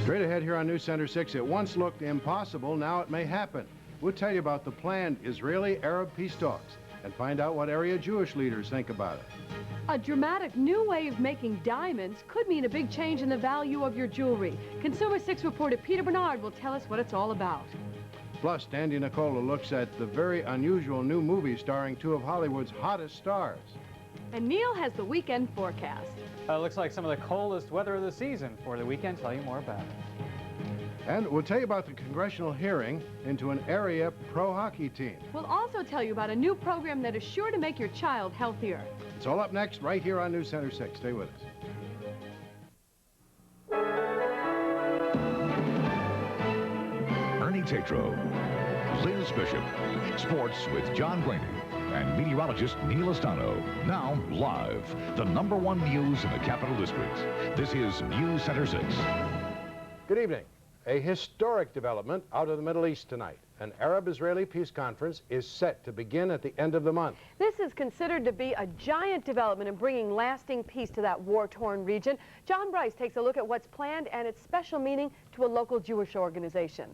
Straight ahead here on News Center 6, it once looked impossible, now it may happen. We'll tell you about the planned Israeli-Arab peace talks and find out what area Jewish leaders think about it. A dramatic new way of making diamonds could mean a big change in the value of your jewelry. Consumer 6 reporter Peter Bernard will tell us what it's all about. Plus, Dan DiNicola looks at the very unusual new movie starring two of Hollywood's hottest stars. And Neal has the weekend forecast. Looks like some of the coldest weather of the season for the weekend. Tell you more about it. And we'll tell you about the congressional hearing into an area pro-hockey team. We'll also tell you about a new program that is sure to make your child healthier. It's all up next right here on News Center 6. Stay with us. Ernie Tetrault, Liz Bishop, sports with John Graney, and meteorologist Neal Estano. Now live, the #1 news in the Capital District. This is News Center 6. Good evening. A historic development out of the Middle East tonight. An Arab-Israeli peace conference is set to begin at the end of the month. This is considered to be a giant development in bringing lasting peace to that war-torn region. John Brice takes a look at what's planned and its special meaning to a local Jewish organization.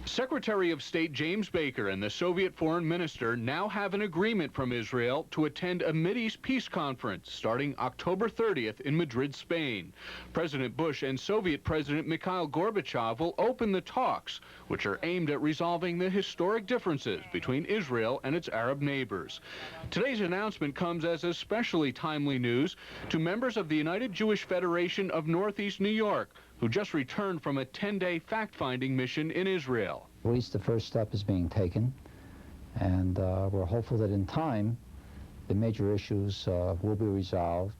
Secretary of State James Baker and the Soviet foreign minister now have an agreement from Israel to attend a Mideast peace conference starting October 30th in Madrid, Spain. President Bush and Soviet President Mikhail Gorbachev will open the talks, which are aimed at resolving the historic differences between Israel and its Arab neighbors. Today's announcement comes as especially timely news to members of the United Jewish Federation of Northeast New York, who just returned from a 10-day fact-finding mission in Israel. At least the first step is being taken, and we're hopeful that in time the major issues will be resolved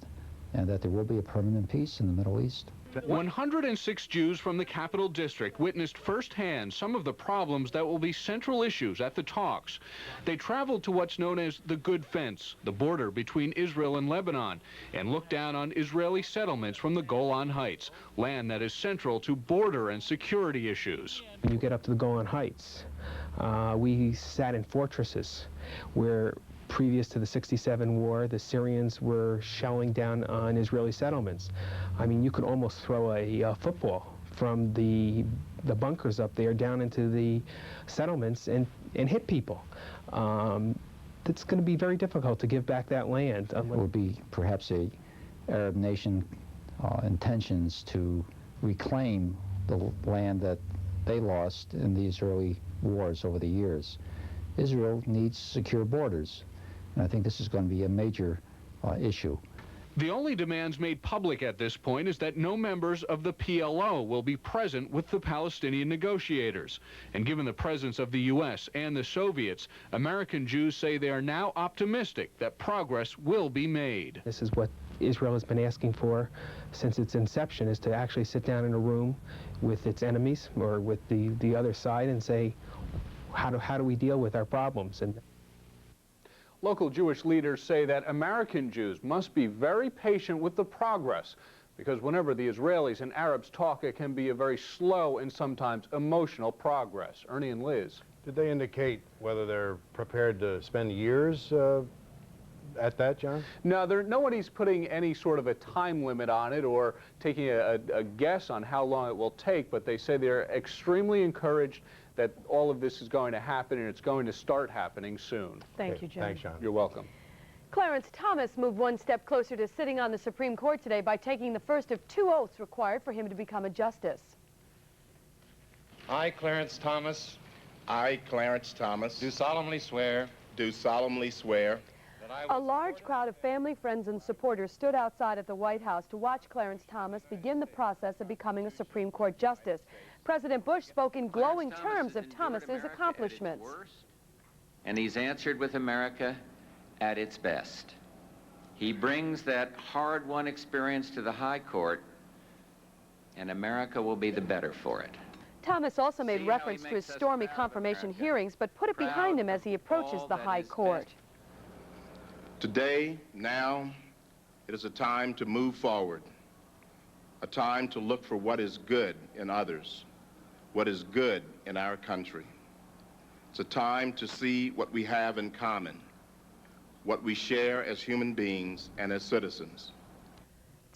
and that there will be a permanent peace in the Middle East. 106 Jews from the Capital District witnessed firsthand some of the problems that will be central issues at the talks. They traveled to what's known as the Good Fence, the border between Israel and Lebanon, and looked down on Israeli settlements from the Golan Heights, land that is central to border and security issues. When you get up to the Golan Heights, we sat in fortresses where previous to the '67 war, the Syrians were shelling down on Israeli settlements. I mean, you could almost throw a football from the bunkers up there down into the settlements and hit people. It's going to be very difficult to give back that land. It will be perhaps a Arab nation intentions to reclaim the land that they lost in the Israeli wars over the years. Israel needs secure borders. And I think this is going to be a major issue. The only demands made public at this point is that no members of the PLO will be present with the Palestinian negotiators. And given the presence of the U.S. and the Soviets, American Jews say they are now optimistic that progress will be made. This is what Israel has been asking for since its inception, is to actually sit down in a room with its enemies or with the other side and say, how do we deal with our problems? And local Jewish leaders say that American Jews must be very patient with the progress, because whenever the Israelis and Arabs talk, it can be a very slow and sometimes emotional progress. Ernie and Liz. Did they indicate whether they're prepared to spend years at that, John? No, nobody's putting any sort of a time limit on it or taking a guess on how long it will take, but they say they're extremely encouraged that all of this is going to happen, and it's going to start happening soon. Thank you, John. Thanks, John. You're welcome. Clarence Thomas moved one step closer to sitting on the Supreme Court today by taking the first of 2 oaths required for him to become a justice. I, Clarence Thomas. I, Clarence Thomas. Do solemnly swear. Do solemnly swear. A large crowd of family, friends, and supporters stood outside at the White House to watch Clarence Thomas begin the process of becoming a Supreme Court justice. President Bush spoke in glowing terms of Thomas's accomplishments. And he's answered with America at its best. He brings that hard-won experience to the High Court, and America will be the better for it. Thomas also made reference to his stormy confirmation hearings, but put it behind him as he approaches the High Court. Today, now, it is a time to move forward, a time to look for what is good in others, what is good in our country. It's a time to see what we have in common, what we share as human beings and as citizens.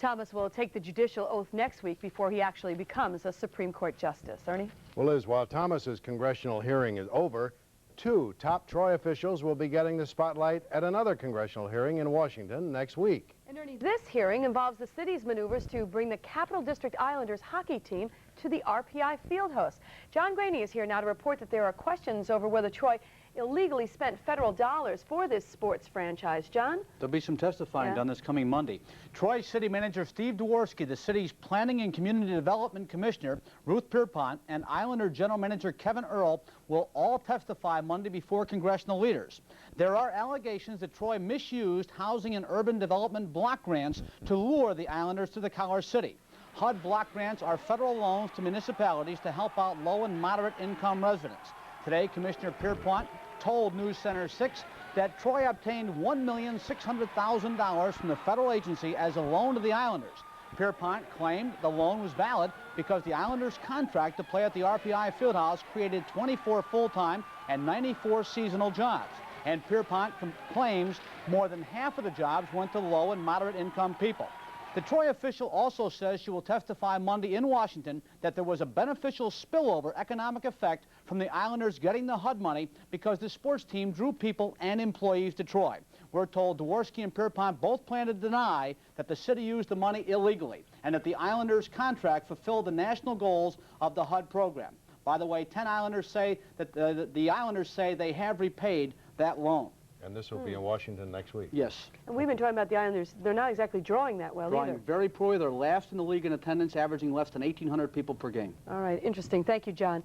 Thomas will take the judicial oath next week before he actually becomes a Supreme Court justice. Ernie? Well, Liz, while Thomas's congressional hearing is over, 2 top Troy officials will be getting the spotlight at another congressional hearing in Washington next week. And Ernie, this hearing involves the city's maneuvers to bring the Capital District Islanders hockey team to the RPI Fieldhouse. John Graney is here now to report that there are questions over whether Troy illegally spent federal dollars for this sports franchise. John? There'll be some testifying done this coming Monday. Troy City Manager Steve Dworsky, the city's Planning and Community Development Commissioner Ruth Pierpont, and Islander General Manager Kevin Earle will all testify Monday before congressional leaders. There are allegations that Troy misused housing and urban development block grants to lure the Islanders to the Collar City. HUD block grants are federal loans to municipalities to help out low and moderate income residents. Today, Commissioner Pierpont told News Center 6 that Troy obtained $1,600,000 from the federal agency as a loan to the Islanders. Pierpont claimed the loan was valid because the Islanders' contract to play at the RPI Fieldhouse created 24 full-time and 94 seasonal jobs. And Pierpont claims more than half of the jobs went to low and moderate income people. The Troy official also says she will testify Monday in Washington that there was a beneficial spillover economic effect from the Islanders getting the HUD money because the sports team drew people and employees to Troy. We're told Dworsky and Pierpont both plan to deny that the city used the money illegally and that the Islanders' contract fulfilled the national goals of the HUD program. By the way, 10 Islanders say that the Islanders say they have repaid that loan. And this will be in Washington next week. Yes. And we've been talking about the Islanders. They're not exactly drawing that well Drawing either. very poorly. They're last in the league in attendance, averaging less than 1,800 people per game. All right, interesting. Thank you, John.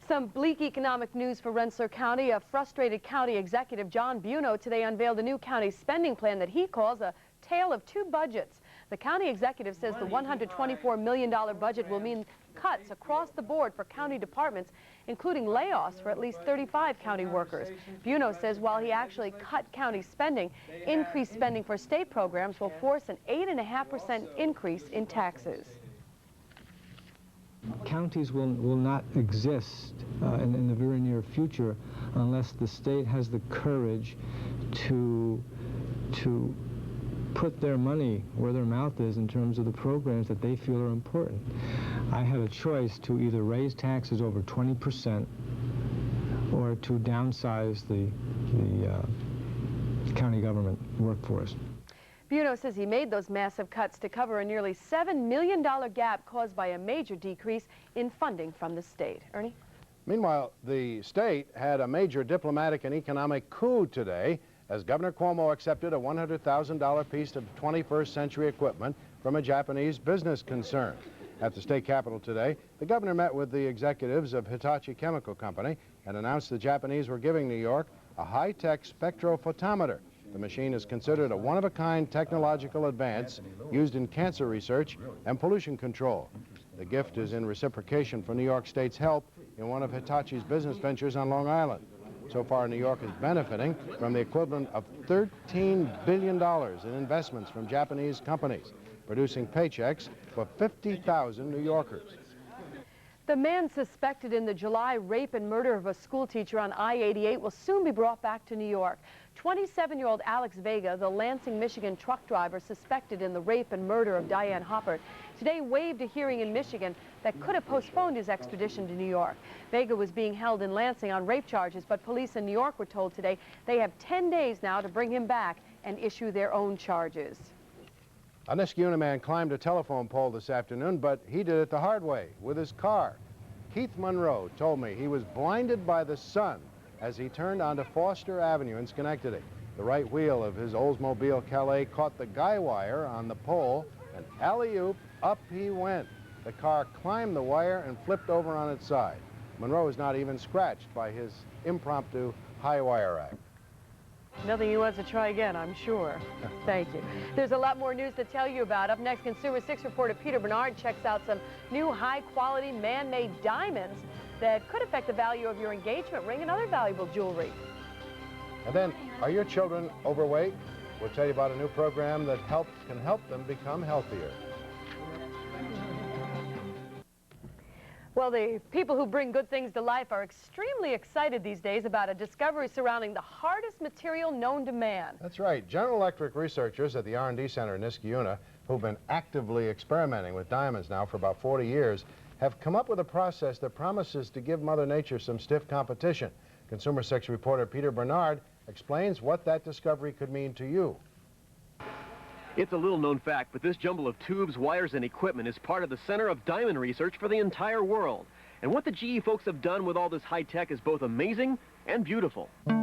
Some bleak economic news for Rensselaer County. A frustrated county executive, John Buno, today unveiled a new county spending plan that he calls a tale of 2 budgets. The county executive says the $124 million budget will mean cuts across the board for county departments, including layoffs for at least 35 county workers. Buno says while he actually cut county spending, increased spending for state programs will force an 8.5% increase in taxes. Counties will not exist in the very near future unless the state has the courage to put their money where their mouth is in terms of the programs that they feel are important. I have a choice to either raise taxes over 20% or to downsize the county government workforce. Buno says he made those massive cuts to cover a nearly $7 million gap caused by a major decrease in funding from the state. Ernie? Meanwhile, the state had a major diplomatic and economic coup today as Governor Cuomo accepted a $100,000 piece of 21st century equipment from a Japanese business concern. At the state capitol today, the governor met with the executives of Hitachi Chemical Company and announced the Japanese were giving New York a high-tech spectrophotometer. The machine is considered a one-of-a-kind technological advance used in cancer research and pollution control. The gift is in reciprocation for New York State's help in one of Hitachi's business ventures on Long Island. So far, New York is benefiting from the equivalent of $13 billion in investments from Japanese companies, producing paychecks for 50,000 New Yorkers. The man suspected in the July rape and murder of a schoolteacher on I-88 will soon be brought back to New York. 27-year-old Alex Vega, the Lansing, Michigan truck driver suspected in the rape and murder of Diane Hoppert, today waived a hearing in Michigan that could have postponed his extradition to New York. Vega was being held in Lansing on rape charges, but police in New York were told today they have 10 days now to bring him back and issue their own charges. A Niskayuna man climbed a telephone pole this afternoon, but he did it the hard way, with his car. Keith Monroe told me he was blinded by the sun as he turned onto Foster Avenue in Schenectady. The right wheel of his Oldsmobile Calais caught the guy wire on the pole, and alley-oop, up he went. The car climbed the wire and flipped over on its side. Monroe is not even scratched by his impromptu high wire act. Nothing he wants to try again, I'm sure. Thank you. There's a lot more news to tell you about. Up next, Consumer 6 reporter Peter Bernard checks out some new high-quality man-made diamonds that could affect the value of your engagement ring and other valuable jewelry. And then, are your children overweight? We'll tell you about a new program that can help them become healthier. Well, the people who bring good things to life are extremely excited these days about a discovery surrounding the hardest material known to man. That's right. General Electric researchers at the R&D Center in Niskayuna who've been actively experimenting with diamonds now for about 40 years, have come up with a process that promises to give Mother Nature some stiff competition. Consumer Sex reporter Peter Bernard explains what that discovery could mean to you. It's a little-known fact, but this jumble of tubes, wires, and equipment is part of the center of diamond research for the entire world. And what the GE folks have done with all this high tech is both amazing and beautiful. In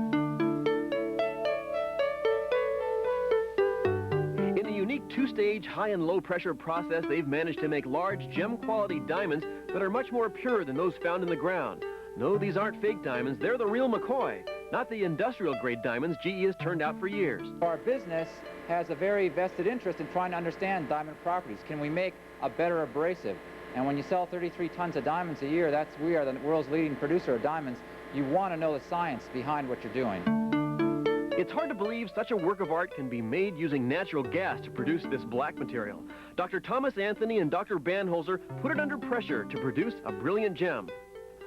the unique two-stage high and low pressure process, they've managed to make large gem-quality diamonds that are much more pure than those found in the ground. No, these aren't fake diamonds, they're the real McCoy, not the industrial-grade diamonds GE has turned out for years. Our business has a very vested interest in trying to understand diamond properties. Can we make a better abrasive? And when you sell 33 tons of diamonds a year, we are the world's leading producer of diamonds. You want to know the science behind what you're doing. It's hard to believe such a work of art can be made using natural gas to produce this black material. Dr. Thomas Anthony and Dr. Banholzer put it under pressure to produce a brilliant gem.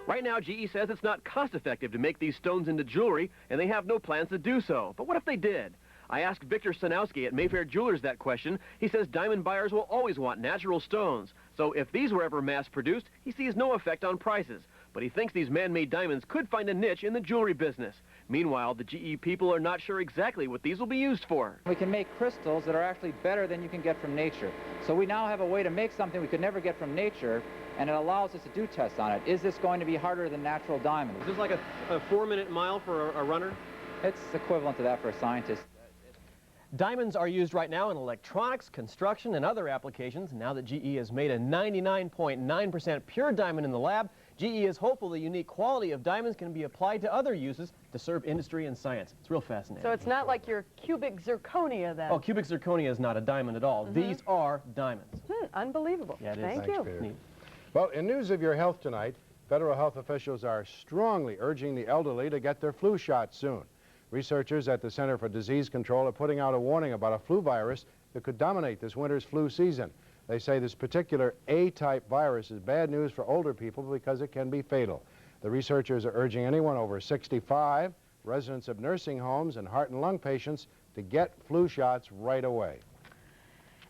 Right now, GE says it's not cost-effective to make these stones into jewelry, and they have no plans to do so. But what if they did? I asked Victor Sanowski at Mayfair Jewelers that question. He says diamond buyers will always want natural stones. So if these were ever mass-produced, he sees no effect on prices. But he thinks these man-made diamonds could find a niche in the jewelry business. Meanwhile, the GE people are not sure exactly what these will be used for. We can make crystals that are actually better than you can get from nature. So we now have a way to make something we could never get from nature, and it allows us to do tests on it. Is this going to be harder than natural diamond? Is this like a 4-minute mile for a runner? It's equivalent to that for a scientist. Diamonds are used right now in electronics, construction, and other applications. Now that GE has made a 99.9% pure diamond in the lab, GE is hopeful the unique quality of diamonds can be applied to other uses to serve industry and science. It's real fascinating. So it's not like your cubic zirconia then? Oh, cubic zirconia is not a diamond at all. These are diamonds. Unbelievable. Yeah, it is. Thank you. Peter. Well, in news of your health tonight, federal health officials are strongly urging the elderly to get their flu shot soon. Researchers at the Center for Disease Control are putting out a warning about a flu virus that could dominate this winter's flu season. They say this particular A-type virus is bad news for older people because it can be fatal. The researchers are urging anyone over 65, residents of nursing homes, and heart and lung patients to get flu shots right away.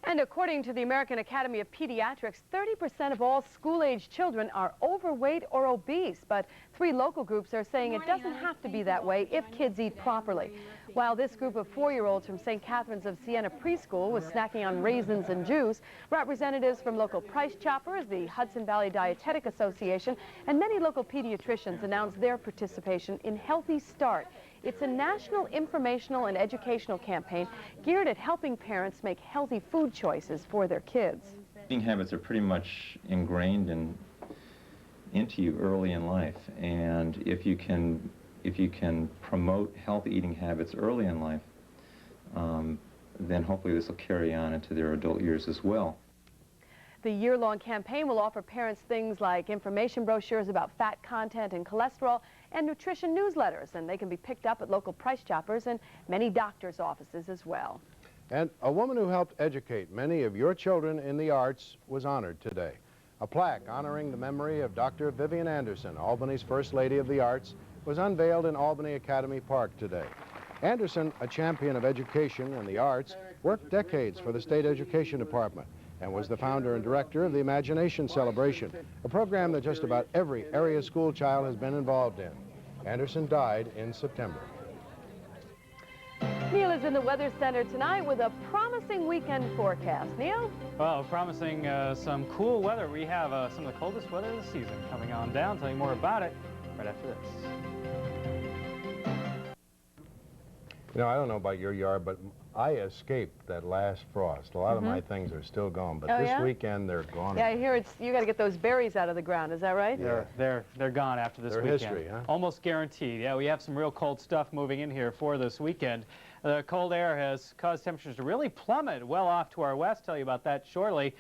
And according to the American Academy of Pediatrics, 30% of all school-age children are overweight or obese. But 3 local groups are saying it doesn't have to be that way if kids eat properly. While this group of 4-year-olds from St. Catherine's of Siena Preschool was snacking on raisins and juice, representatives from local price choppers, the Hudson Valley Dietetic Association, and many local pediatricians announced their participation in Healthy Start. It's a national informational and educational campaign geared at helping parents make healthy food choices for their kids. Eating habits are pretty much ingrained into you early in life, and if you can promote healthy eating habits early in life, then hopefully this will carry on into their adult years as well. The year-long campaign will offer parents things like information brochures about fat content and cholesterol and nutrition newsletters, and they can be picked up at local price choppers and many doctors' offices as well. And a woman who helped educate many of your children in the arts was honored today. A plaque honoring the memory of Dr. Vivian Anderson, Albany's First Lady of the Arts, was unveiled in Albany Academy Park today. Anderson, a champion of education and the arts, worked decades for the State Education Department and was the founder and director of the Imagination Celebration, a program that just about every area school child has been involved in. Anderson died in September. Neal is in the Weather Center tonight with a promising weekend forecast. Neal? Well, promising some cool weather. We have some of the coldest weather of the season coming on down. Tell you more about it right after this. You know, I don't know about your yard, but I escaped that last frost. A lot of my things are still gone, but this weekend they're gone. Yeah, I hear you got to get those berries out of the ground. Is that right? Yeah. They're gone after this weekend. History, huh? Almost guaranteed. Yeah, we have some real cold stuff moving in here for this weekend. The cold air has caused temperatures to really plummet well off to our west. Tell you about that shortly.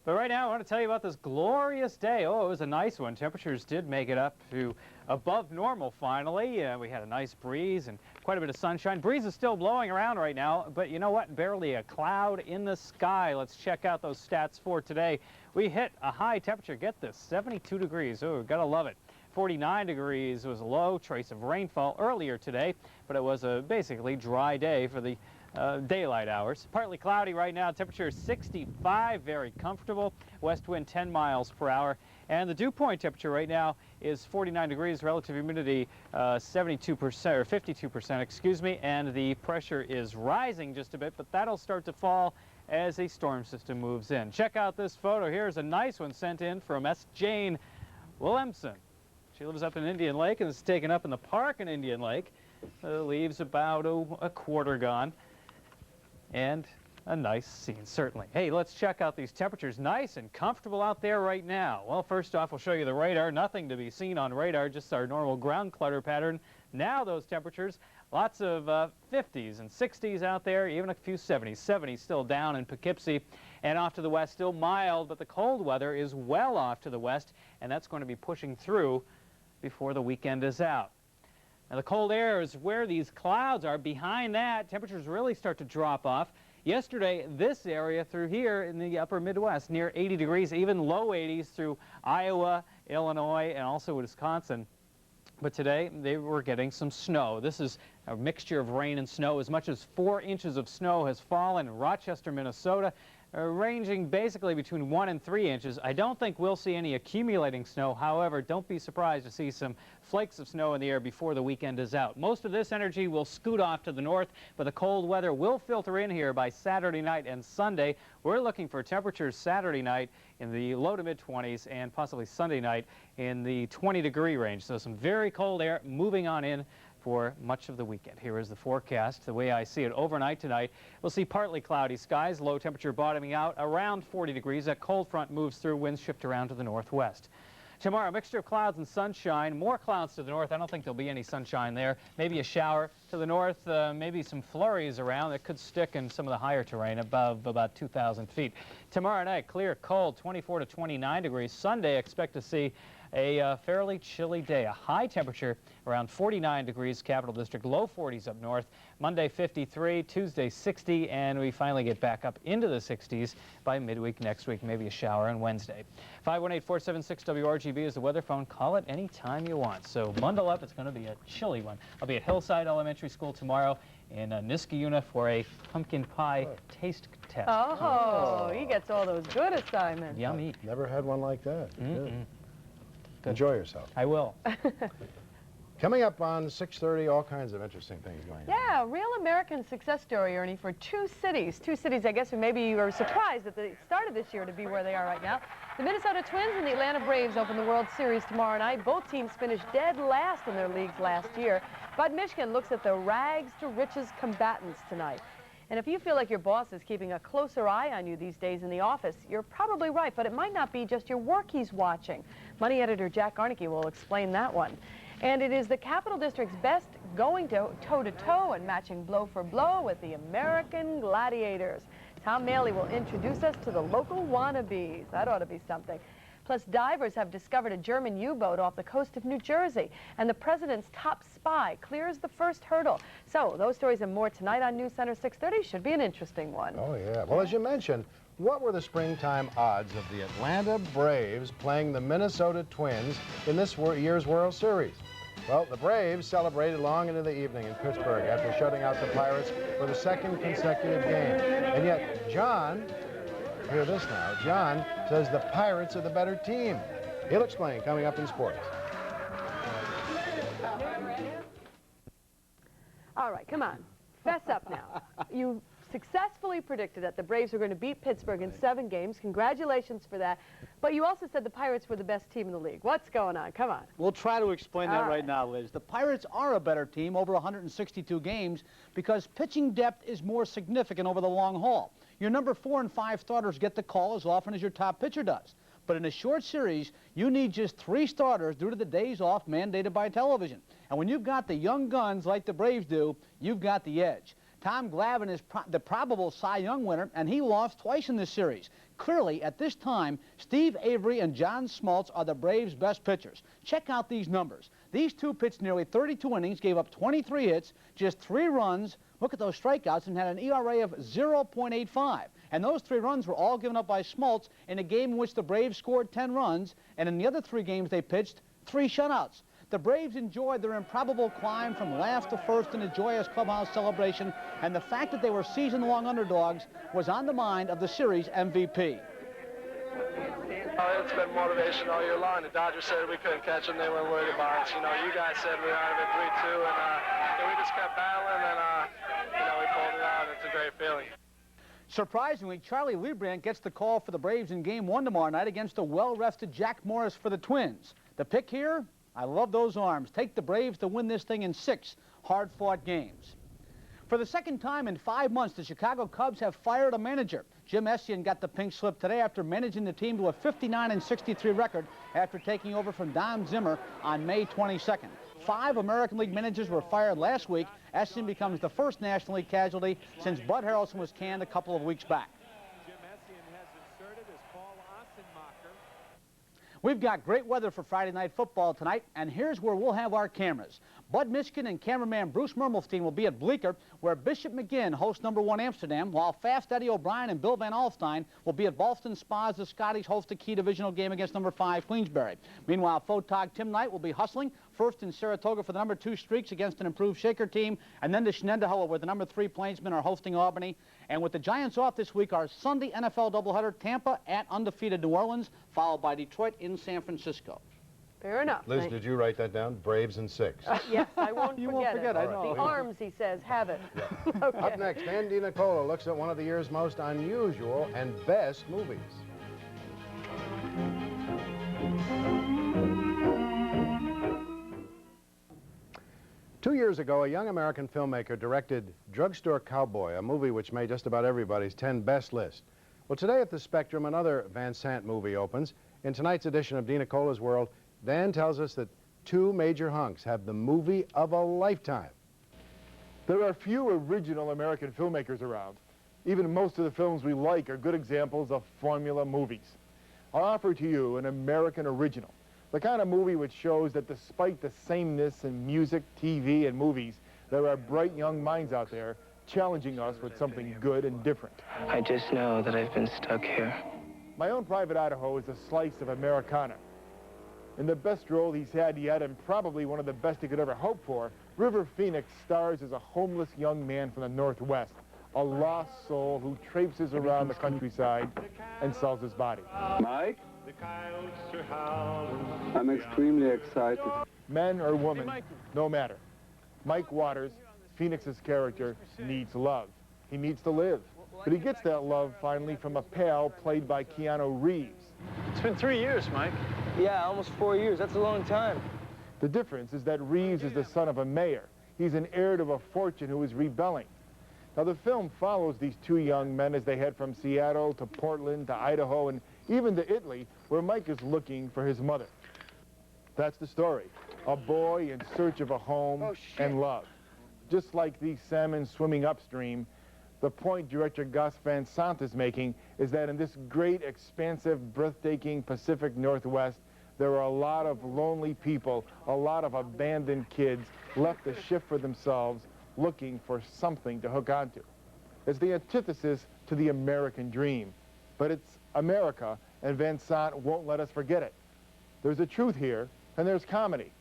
But right now, I want to tell you about this glorious day. Oh, it was a nice one. Temperatures did make it up to above normal finally. We had a nice breeze and quite a bit of sunshine. Breeze is still blowing around right now, but you know what? Barely a cloud in the sky. Let's check out those stats for today. We hit a high temperature, get this, 72 degrees. Oh, gotta love it. 49 degrees was a low, trace of rainfall earlier today, but it was a basically dry day for the daylight hours. Partly cloudy right now. Temperature 65, very comfortable. West wind 10 miles per hour. And the dew point temperature right now is 49 degrees. Relative humidity 72% or 52%, excuse me. And the pressure is rising just a bit, but that'll start to fall as a storm system moves in. Check out this photo. Here's a nice one sent in from S. Jane Williamson. She lives up in Indian Lake and is taken up in the park in Indian Lake. The leaves about a quarter gone. And a nice scene, certainly. Hey, let's check out these temperatures. Nice and comfortable out there right now. Well, first off, we'll show you the radar. Nothing to be seen on radar, just our normal ground clutter pattern. Now those temperatures, lots of 50s and 60s out there, even a few 70s. 70s still down in Poughkeepsie. And off to the west, still mild, but the cold weather is well off to the west, and that's going to be pushing through before the weekend is out. Now, the cold air is where these clouds are. Behind that, temperatures really start to drop off. Yesterday, this area through here in the upper Midwest, near 80 degrees, even low 80s through Iowa, Illinois, and also Wisconsin. But today, they were getting some snow. This is a mixture of rain and snow. As much as 4 inches of snow has fallen in Rochester, Minnesota, ranging basically between 1 and 3 inches. I don't think we'll see any accumulating snow. However, don't be surprised to see some flakes of snow in the air before the weekend is out. Most of this energy will scoot off to the north, but the cold weather will filter in here by Saturday night and Sunday. We're looking for temperatures Saturday night in the low to mid-20s and possibly Sunday night in the 20-degree range. So some very cold air moving on in for much of the weekend. Here is the forecast. The way I see it overnight tonight, we'll see partly cloudy skies, low temperature bottoming out around 40 degrees. That cold front moves through, winds shift around to the northwest. Tomorrow, a mixture of clouds and sunshine. More clouds to the north. I don't think there'll be any sunshine there. Maybe a shower to the north, maybe some flurries around that could stick in some of the higher terrain above about 2,000 feet. Tomorrow night, clear, cold, 24 to 29 degrees. Sunday, expect to see a fairly chilly day. A high temperature around 49 degrees, Capital District, low 40s up north. Monday 53, Tuesday 60, and we finally get back up into the 60s by midweek next week. Maybe a shower on Wednesday. 518-476-WRGB is the weather phone. Call it any time you want. So bundle up. It's going to be a chilly one. I'll be at Hillside Elementary School tomorrow in Niskayuna for a pumpkin pie taste test. Oh, he gets all those good assignments. Yummy. Never had one like that. Mm-mm. Good. Enjoy yourself. I will. Coming up on 6:30, all kinds of interesting things going on. Yeah, a real American success story, Ernie, for two cities. Two cities, I guess, who maybe you were surprised at the start of this year to be where they are right now. The Minnesota Twins and the Atlanta Braves open the World Series tomorrow night. Both teams finished dead last in their leagues last year. Bud Michigan looks at the rags to riches combatants tonight. And if you feel like your boss is keeping a closer eye on you these days in the office, you're probably right, but it might not be just your work he's watching. Money editor Jack Arnicke will explain that one. And it is the Capital District's best going toe-to-toe and matching blow for blow with the American Gladiators. Tom Maley will introduce us to the local wannabes. That ought to be something. Plus, divers have discovered a German U-boat off the coast of New Jersey, and the president's top spy clears the first hurdle. So, those stories and more tonight on News Center 6:30 should be an interesting one. Oh, yeah. Well, as you mentioned, what were the springtime odds of the Atlanta Braves playing the Minnesota Twins in this year's World Series? Well, the Braves celebrated long into the evening in Pittsburgh after shutting out the Pirates for the second consecutive game. And yet, John... Hear this now. John says the Pirates are the better team. He'll explain coming up in sports. All right, come on. Fess up now. You successfully predicted that the Braves were going to beat Pittsburgh in 7 games. Congratulations for that. But you also said the Pirates were the best team in the league. What's going on? Come on. We'll try to explain that right now, Liz. The Pirates are a better team over 162 games because pitching depth is more significant over the long haul. Your number 4 and 5 starters get the call as often as your top pitcher does. But in a short series, you need just 3 starters due to the days off mandated by television. And when you've got the young guns like the Braves do, you've got the edge. Tom Glavine is the probable Cy Young winner, and he lost twice in this series. Clearly, at this time, Steve Avery and John Smoltz are the Braves' best pitchers. Check out these numbers. These two pitched nearly 32 innings, gave up 23 hits, just 3 runs, look at those strikeouts, and had an ERA of 0.85. And those 3 runs were all given up by Smoltz in a game in which the Braves scored 10 runs, and in the other 3 games they pitched, 3 shutouts. The Braves enjoyed their improbable climb from last to first in a joyous clubhouse celebration, and the fact that they were season-long underdogs was on the mind of the series MVP. It's been motivation all year long. The Dodgers said we couldn't catch them. They weren't worried about us. You know, you guys said we were out of it 3-2, and we just kept battling, and, you know, we pulled it out. It's a great feeling. Surprisingly, Charlie Leibrandt gets the call for the Braves in Game 1 tomorrow night against a well-rested Jack Morris for the Twins. The pick here, I love those arms. Take the Braves to win this thing in 6 hard-fought games. For the second time in 5 months, the Chicago Cubs have fired a manager. Jim Essian got the pink slip today after managing the team to a 59-63 record after taking over from Don Zimmer on May 22nd. 5 American League managers were fired last week. Essian becomes the first National League casualty since Bud Harrelson was canned a couple of weeks back. We've got great weather for Friday Night Football tonight, and here's where we'll have our cameras. Bud Mishkin and cameraman Bruce Mermelstein will be at Bleecker, where Bishop McGinn hosts #1 Amsterdam, while Fast Eddie O'Brien and Bill Van Alstyne will be at Ballston Spa as the Scotties host a key divisional game against #5 Queensberry. Meanwhile, Photog Tim Knight will be hustling first in Saratoga for the #2 Streaks against an improved Shaker team, and then to Shenendehowa where the #3 Plainsmen are hosting Albany. And with the Giants off this week, our Sunday NFL doubleheader, Tampa at undefeated New Orleans, followed by Detroit in San Francisco. Fair enough. Liz, did you write that down? Braves in 6. Yes, I won't You forget won't forget, it. I know. The arms, he says, have it. Yeah. Okay. Up next, Dan DiNicola looks at one of the year's most unusual and best movies. Two years ago, a young American filmmaker directed Drugstore Cowboy, a movie which made just about everybody's 10 best list. Well, today at the Spectrum, another Van Sant movie opens. In tonight's edition of DiNicola's World, Dan tells us that 2 major hunks have the movie of a lifetime. There are few original American filmmakers around. Even most of the films we like are good examples of formula movies. I'll offer to you an American original, the kind of movie which shows that despite the sameness in music, TV, and movies, there are bright young minds out there challenging us with something good and different. I just know that I've been stuck here. My Own Private Idaho is a slice of Americana. In the best role he's had yet, and probably one of the best he could ever hope for, River Phoenix stars as a homeless young man from the Northwest, a lost soul who traipses around the countryside and sells his body. Mike? I'm extremely excited. Men or women, no matter. Mike Waters, Phoenix's character, needs love. He needs to live. But he gets that love finally from a pal played by Keanu Reeves. It's been 3 years, Mike. Yeah, almost 4 years. That's a long time. The difference is that Reeves is the son of a mayor. He's an heir to a fortune who is rebelling. Now, the film follows these 2 young men as they head from Seattle to Portland to Idaho and even to Italy, where Mike is looking for his mother. That's the story. A boy in search of a home and love. Just like these salmon swimming upstream, the point director Gus Van Sant is making is that in this great, expansive, breathtaking Pacific Northwest, there are a lot of lonely people, a lot of abandoned kids left to shift for themselves, looking for something to hook onto. It's the antithesis to the American dream, but it's America, and Van Sant won't let us forget it. There's a truth here, and there's comedy.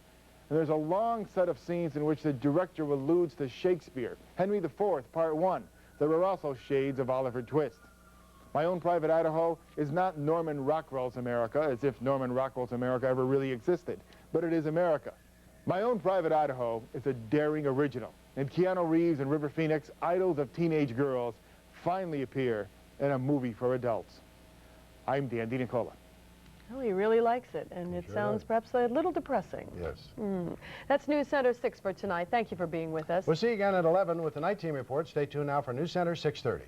And there's a long set of scenes in which the director alludes to Shakespeare, Henry IV, Part 1. There are also shades of Oliver Twist. My Own Private Idaho is not Norman Rockwell's America, as if Norman Rockwell's America ever really existed, but it is America. My Own Private Idaho is a daring original, and Keanu Reeves and River Phoenix, idols of teenage girls, finally appear in a movie for adults. I'm Dan DiNicola. Oh, he really likes it, and it sounds perhaps a little depressing. Yes. That's News Center 6 for tonight. Thank you for being with us. We'll see you again at 11 with the Night Team Report. Stay tuned now for News Center 6:30.